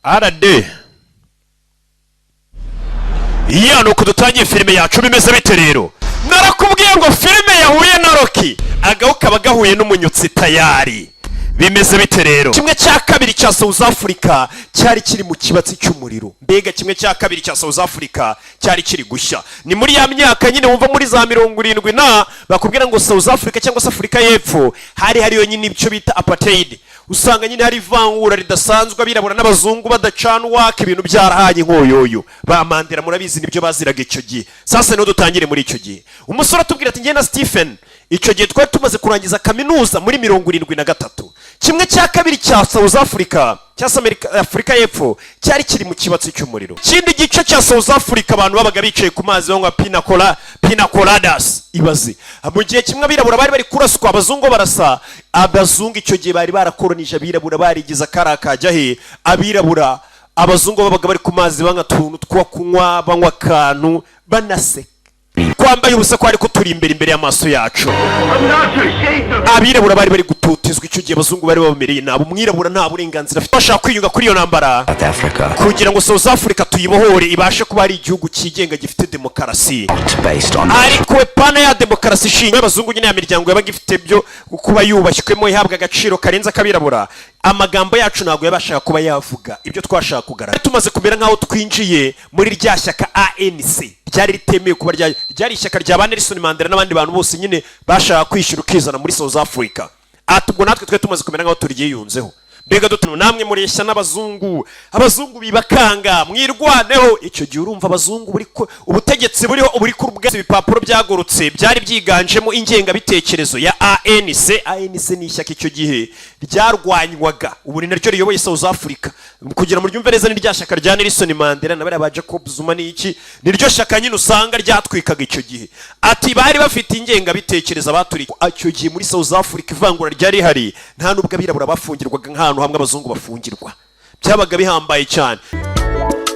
arade iya nuko dutangiye filime yacu bimeze bite rero narakubwiye ngo filime yahuye na Rocky agaho kaba gahuye n'umunyutsi tayari bimeze bite rero kimwe cya kabiri cya South Africa cyari kiri mu kibatsi cy'umuriro mbega kimwe cya kabiri cya South Africa cyari kiri gushya ni muri ya myaka nyine wumva muri za 70 na bakubwira ngo South Africa cyangwa se Afrika y'Epfo hariyo nyine ibyo bita apartheid usanga nyine hari ivangura ridasanzwe abirabura n'abazungu badacanwa ibintu byarahanye nkoyoyo bamandira murabizi nibyo baziraga icyo gihe sasa no dutangire muri icyo gihe umusore atubwira ati ngiye na Stephen icyo gihe twari tumaze kurangiza kaminuza muri 73 kimwe cya kabiri cya South Africa cyasa Afrika y'Epfo cyari kiri mu kibatsi cy'umuriro kindi gice cya South Africa abantu babaga bicaye ku mazi banywa pina coladas ibaze mu gihe kimwe abirabura bari kuraswa abazungu barasa abazungu icyo gihe bari barakoronije abirabura barigiza karakajya he abirabura abazungu babaga bari ku mazi banywa tuntu twa kunywa banywa kantu banase kwambaye ubusa ko ariko turi imbere y'amaso yacu abirabura bari gutotezwa icyo gihe abazungu bari babamereye nabo umwirabura nta burenganzira afite bashaka kwiyunga kuri iyo ntambara kugira ngo South Africa tuyibohore ibashe kuba ari igihugu cyigenga gifite demokarasi ariko pana ya demokarasi ishinga abazungu nyine ya miryango yabaga ifite byo kuba yubashykwemo ihabwa agaciro karenze akabirabura amagambo yacu ntabwo yabashaka kuba yavuga ibyo twashaka kugaragara tumaze kumera nkaho twinjiye muri rya shyaka ANC ryari ritemeye kuba ryari ishyaka rya Nelson Mandela n'abandi bantu bose nyine bashaka kwishyura ukizana muri South Africa atubwo natwe twe tumaze kumera nkaho turiyunzeho mbega dutunu namwe mureshya n'abazungu abazungu bibakanga mwirwaneho icyo gihe urumva abazungu buri ko ubutegetsi buriho uburi ku rubwese ibipapuro byagurutse byari byiganjemo ingenga bitekerezo ya ANC ni ishyaka icyo gihe ryarwanywaga ubu ni naryo riyoboye South Africa kugira mu ryumve neza ni rya shyaka rya Nelson Mandela na bari ba Jacob Zuma n'iki niryo shyaka nyine usanga ryatwikaga icyo gihe ati bari bafite ingenga bitekerezo abaturi icyo gihe muri South Africa ivangura ryari hari nta nubwo abirabura bafungirwaga nk'ahantu hamwe abazungu bafungirwa byabaga bihambaye cyane